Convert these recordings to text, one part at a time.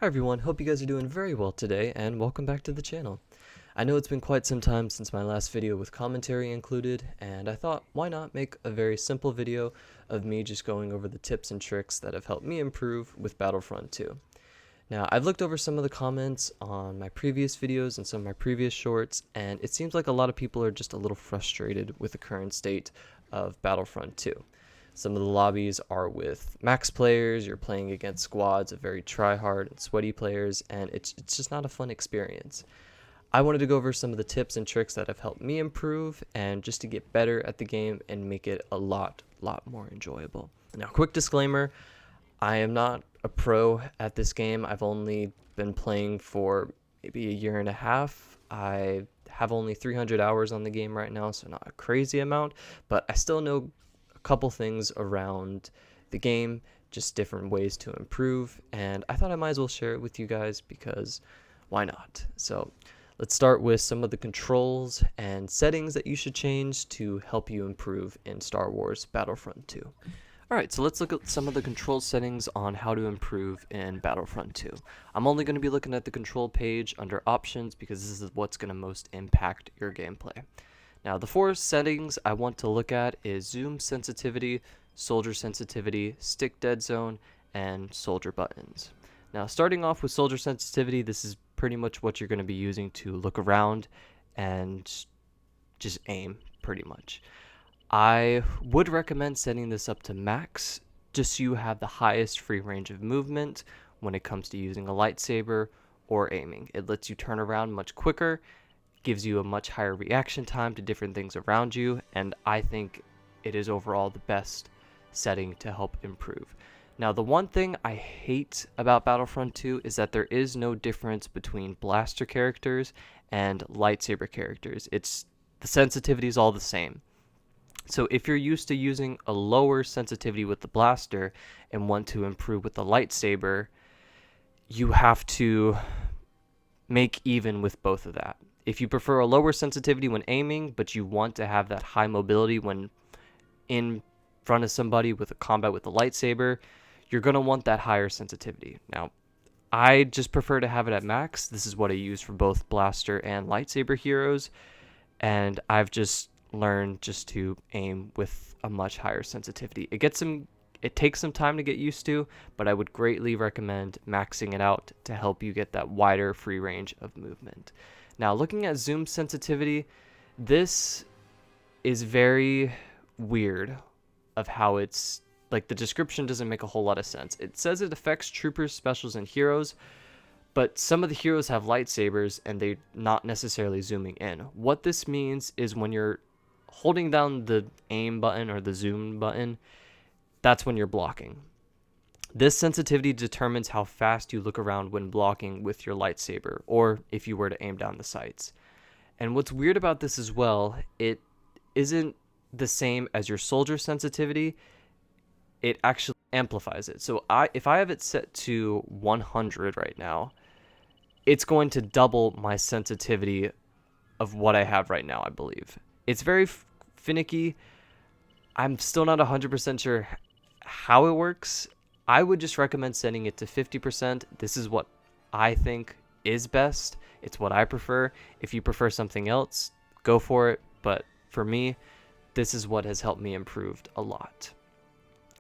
Hi everyone, hope you guys are doing very well today, and welcome back to the channel. I know it's been quite some time since my last video with commentary included, and I thought why not make a very simple video of me just going over the tips and tricks that have helped me improve with Battlefront 2. Now, I've looked over some of the comments on my previous videos and some of my previous shorts, and it seems like a lot of people are just a little frustrated with the current state of Battlefront 2. Some of the lobbies are with max players, you're playing against squads of very try-hard and sweaty players, and it's just not a fun experience. I wanted to go over some of the tips and tricks that have helped me improve and just to get better at the game and make it a lot more enjoyable. Now, quick disclaimer, I am not a pro at this game. I've only been playing for maybe a year and a half. I have only 300 hours on the game right now, so not a crazy amount, but I still know couple things around the game, just different ways to improve, and I thought I might as well share it with you guys because why not? So let's start with some of the controls and settings that you should change to help you improve in Star Wars Battlefront 2. Alright, so let's look at some of the control settings on how to improve in Battlefront 2. I'm only going to be looking at the control page under options because this is what's going to most impact your gameplay. Now, the four settings I want to look at is zoom sensitivity, soldier sensitivity, stick dead zone, and soldier buttons. Now, starting off with soldier sensitivity, this is pretty much what you're going to be using to look around and just aim, pretty much. I would recommend setting this up to max, just so you have the highest free range of movement when it comes to using a lightsaber or aiming. It lets you turn around much quicker, gives you a much higher reaction time to different things around you, and I think it is overall the best setting to help improve. Now, the one thing I hate about Battlefront 2 is that there is no difference between blaster characters and lightsaber characters. The sensitivity is all the same. So if you're used to using a lower sensitivity with the blaster and want to improve with the lightsaber, you have to make even with both of that. If you prefer a lower sensitivity when aiming, but you want to have that high mobility when in front of somebody with a combat with a lightsaber, you're going to want that higher sensitivity. Now, I just prefer to have it at max. This is what I use for both blaster and lightsaber heroes, and I've just learned just to aim with a much higher sensitivity. It takes some time to get used to, but I would greatly recommend maxing it out to help you get that wider free range of movement. Now, looking at zoom sensitivity, this is very weird of how it's, like, the description doesn't make a whole lot of sense. It says it affects troopers, specials, and heroes, but some of the heroes have lightsabers and they're not necessarily zooming in. What this means is when you're holding down the aim button or the zoom button, that's when you're blocking. This sensitivity determines how fast you look around when blocking with your lightsaber, or if you were to aim down the sights. And what's weird about this as well, it isn't the same as your soldier sensitivity. It actually amplifies it. So if I have it set to 100 right now, it's going to double my sensitivity of what I have right now, I believe. It's very finicky. I'm still not 100% sure how it works. I would just recommend setting it to 50%. This is what I think is best. It's what I prefer. If you prefer something else, go for it. But for me, this is what has helped me improve a lot.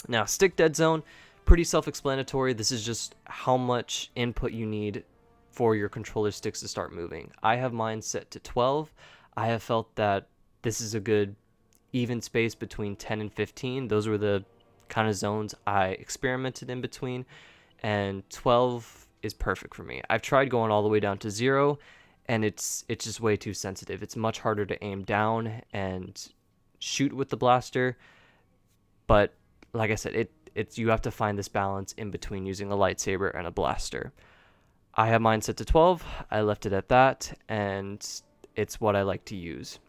Now, stick dead zone, pretty self-explanatory. This is just how much input you need for your controller sticks to start moving. I have mine set to 12. I have felt that this is a good even space between 10 and 15. Those were the kind of zones I experimented in between, and 12 is perfect for me. I've tried going all the way down to 0, and it's just way too sensitive. It's much harder to aim down and shoot with the blaster, but like I said, you have to find this balance in between using a lightsaber and a blaster. I have mine set to 12. I left it at that, and it's what I like to use.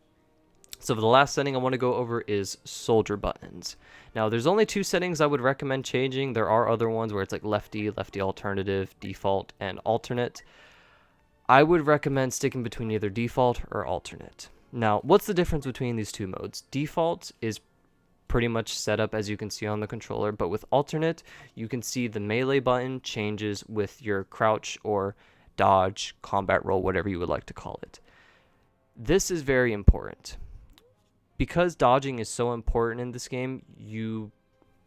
So for the last setting I want to go over is soldier buttons. Now, there's only two settings I would recommend changing. There are other ones where it's like lefty alternative, default, and alternate. I would recommend sticking between either default or alternate. Now, what's the difference between these two modes? Default is pretty much set up as you can see on the controller, but with alternate, you can see the melee button changes with your crouch or dodge, combat roll, whatever you would like to call it. This is very important. Because dodging is so important in this game, you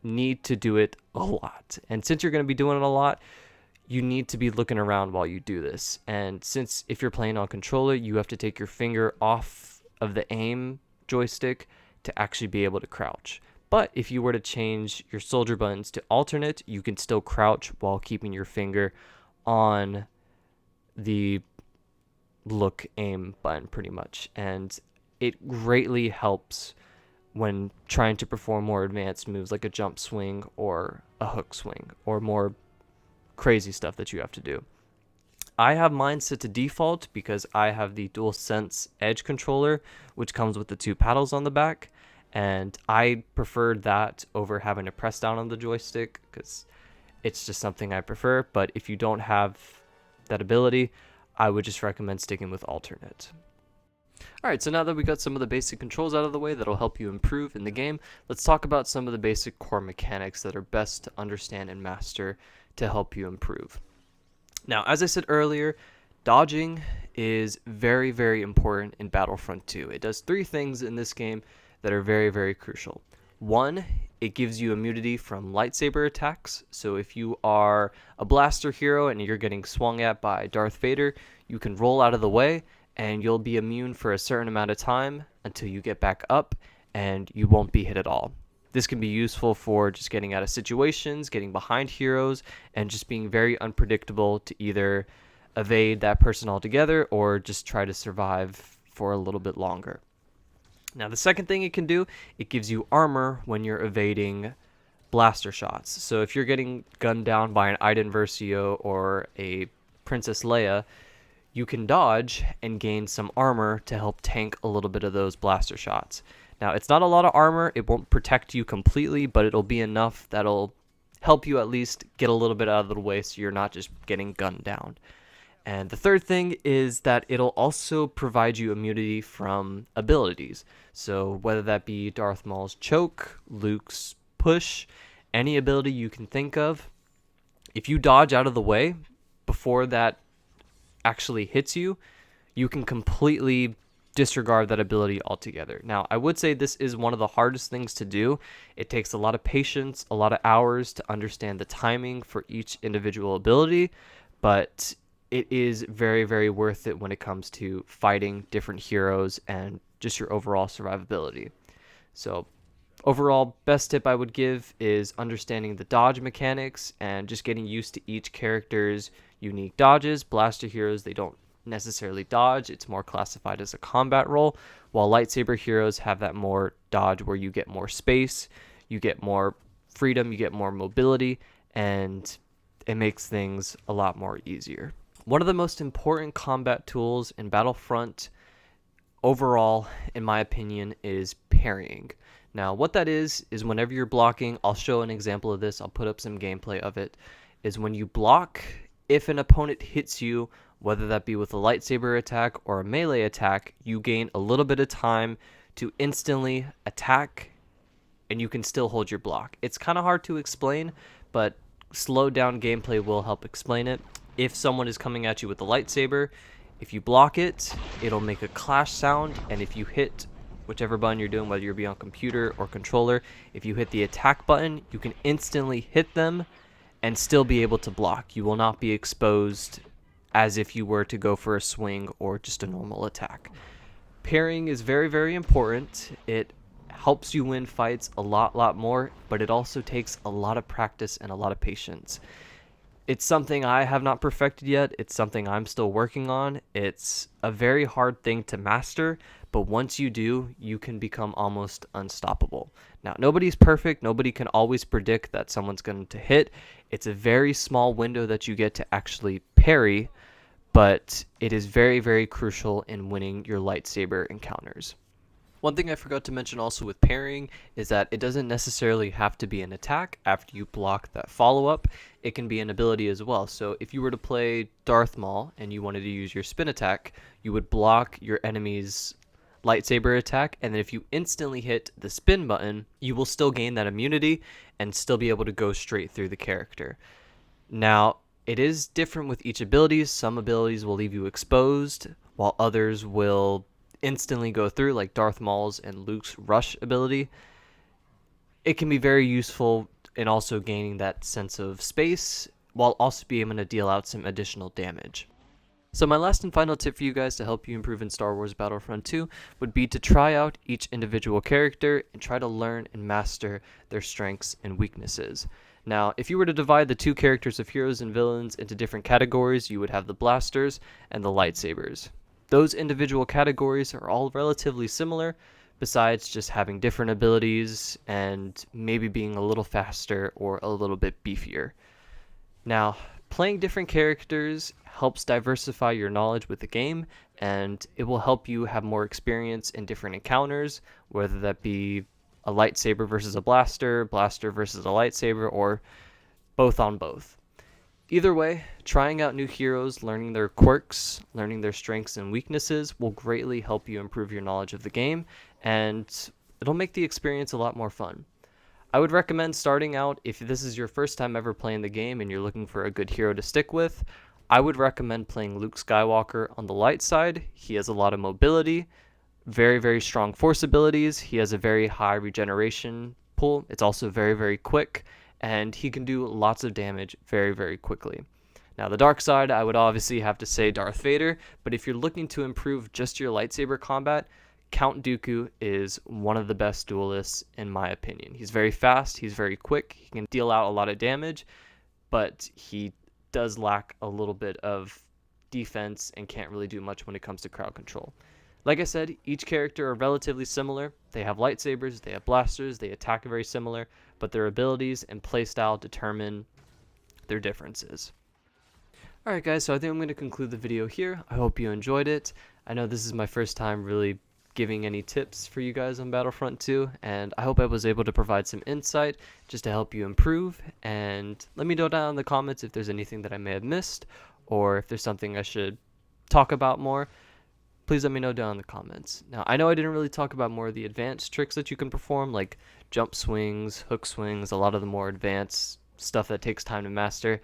need to do it a lot. And since you're going to be doing it a lot, you need to be looking around while you do this. And since if you're playing on controller, you have to take your finger off of the aim joystick to actually be able to crouch. But if you were to change your soldier buttons to alternate, you can still crouch while keeping your finger on the look aim button pretty much. And it greatly helps when trying to perform more advanced moves like a jump swing or a hook swing or more crazy stuff that you have to do. I have mine set to default because I have the DualSense Edge controller, which comes with the 2 paddles on the back, and I prefer that over having to press down on the joystick because it's just something I prefer. But if you don't have that ability, I would just recommend sticking with alternate. Alright, so now that we got some of the basic controls out of the way that'll help you improve in the game, let's talk about some of the basic core mechanics that are best to understand and master to help you improve. Now, as I said earlier, dodging is very, very important in Battlefront 2. It does 3 things in this game that are very, very crucial. 1, it gives you immunity from lightsaber attacks. So if you are a blaster hero and you're getting swung at by Darth Vader, you can roll out of the way and you'll be immune for a certain amount of time until you get back up and you won't be hit at all. This can be useful for just getting out of situations, getting behind heroes, and just being very unpredictable to either evade that person altogether or just try to survive for a little bit longer. Now, the second thing it can do, it gives you armor when you're evading blaster shots. So if you're getting gunned down by an Iden Versio or a Princess Leia, you can dodge and gain some armor to help tank a little bit of those blaster shots. Now, it's not a lot of armor. It won't protect you completely, but it'll be enough that'll help you at least get a little bit out of the way so you're not just getting gunned down. And the third thing is that it'll also provide you immunity from abilities. So whether that be Darth Maul's choke, Luke's push, any ability you can think of, if you dodge out of the way before that actually hits you, you can completely disregard that ability altogether. Now, I would say this is one of the hardest things to do. It takes a lot of patience, a lot of hours to understand the timing for each individual ability, but it is very, very worth it when it comes to fighting different heroes and just your overall survivability. So overall, best tip I would give is understanding the dodge mechanics and just getting used to each character's unique dodges. Blaster heroes, they don't necessarily dodge. It's more classified as a combat role, while lightsaber heroes have that more dodge where you get more space, you get more freedom, you get more mobility, and it makes things a lot more easier. One of the most important combat tools in Battlefront overall, in my opinion, is parrying. Now, what that is whenever you're blocking, I'll show an example of this, I'll put up some gameplay of it, is when you block, if an opponent hits you, whether that be with a lightsaber attack or a melee attack, you gain a little bit of time to instantly attack, and you can still hold your block. It's kind of hard to explain, but slowed down gameplay will help explain it. If someone is coming at you with a lightsaber, if you block it, it'll make a clash sound, and if you hit whichever button you're doing, whether you're be on computer or controller, if you hit the attack button, you can instantly hit them and still be able to block. You will not be exposed as if you were to go for a swing or just a normal attack. Parrying is very, very important. It helps you win fights a lot more, but it also takes a lot of practice and a lot of patience. It's something I have not perfected yet. It's something I'm still working on. It's a very hard thing to master, but once you do, you can become almost unstoppable. Now, nobody's perfect. Nobody can always predict that someone's going to hit. It's a very small window that you get to actually parry, but it is very, very crucial in winning your lightsaber encounters. One thing I forgot to mention also with parrying is that it doesn't necessarily have to be an attack after you block that follow-up. It can be an ability as well. So if you were to play Darth Maul and you wanted to use your spin attack, you would block your enemy's lightsaber attack, and then if you instantly hit the spin button, you will still gain that immunity and still be able to go straight through the character. Now, it is different with each ability. Some abilities will leave you exposed, while others will instantly go through, like Darth Maul's and Luke's rush ability. It can be very useful in also gaining that sense of space, while also being able to deal out some additional damage. So my last and final tip for you guys to help you improve in Star Wars Battlefront 2 would be to try out each individual character and try to learn and master their strengths and weaknesses. Now, if you were to divide the two characters of heroes and villains into different categories, you would have the blasters and the lightsabers. Those individual categories are all relatively similar, besides just having different abilities and maybe being a little faster or a little bit beefier. Now, playing different characters helps diversify your knowledge with the game, and it will help you have more experience in different encounters, whether that be a lightsaber versus a blaster, blaster versus a lightsaber, or both on both. Either way, trying out new heroes, learning their quirks, learning their strengths and weaknesses will greatly help you improve your knowledge of the game, and it'll make the experience a lot more fun. I would recommend starting out, if this is your first time ever playing the game and you're looking for a good hero to stick with, I would recommend playing Luke Skywalker on the light side. He has a lot of mobility, very, very strong force abilities. He has a very high regeneration pool. It's also very, very quick, and he can do lots of damage very, very quickly. Now, the dark side, I would obviously have to say Darth Vader, but if you're looking to improve just your lightsaber combat, Count Dooku is one of the best duelists in my opinion. He's very fast, he's very quick, he can deal out a lot of damage, but he does lack a little bit of defense and can't really do much when it comes to crowd control. Like I said, each character are relatively similar. They have lightsabers, they have blasters, they attack very similar, but their abilities and playstyle determine their differences. Alright guys, so I think I'm going to conclude the video here. I hope you enjoyed it. I know this is my first time really giving any tips for you guys on Battlefront 2, and I hope I was able to provide some insight just to help you improve. And let me know down in the comments if there's anything that I may have missed, or if there's something I should talk about more. Please let me know down in the comments. Now, I know I didn't really talk about more of the advanced tricks that you can perform, like jump swings, hook swings, a lot of the more advanced stuff that takes time to master.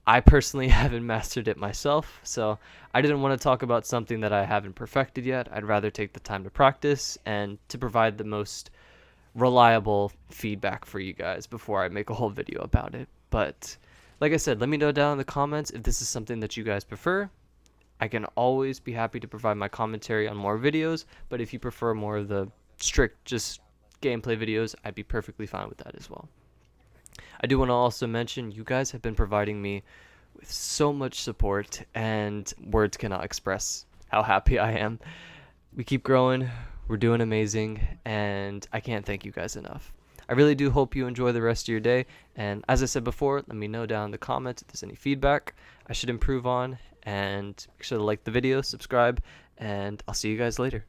I personally haven't mastered it myself, so I didn't want to talk about something that I haven't perfected yet. I'd rather take the time to practice and to provide the most reliable feedback for you guys before I make a whole video about it. But like I said, let me know down in the comments if this is something that you guys prefer. I can always be happy to provide my commentary on more videos, but if you prefer more of the strict just gameplay videos, I'd be perfectly fine with that as well. I do want to also mention you guys have been providing me with so much support, and words cannot express how happy I am. We keep growing, we're doing amazing, and I can't thank you guys enough. I really do hope you enjoy the rest of your day, and as I said before, let me know down in the comments if there's any feedback I should improve on, and make sure to like the video, subscribe, and I'll see you guys later.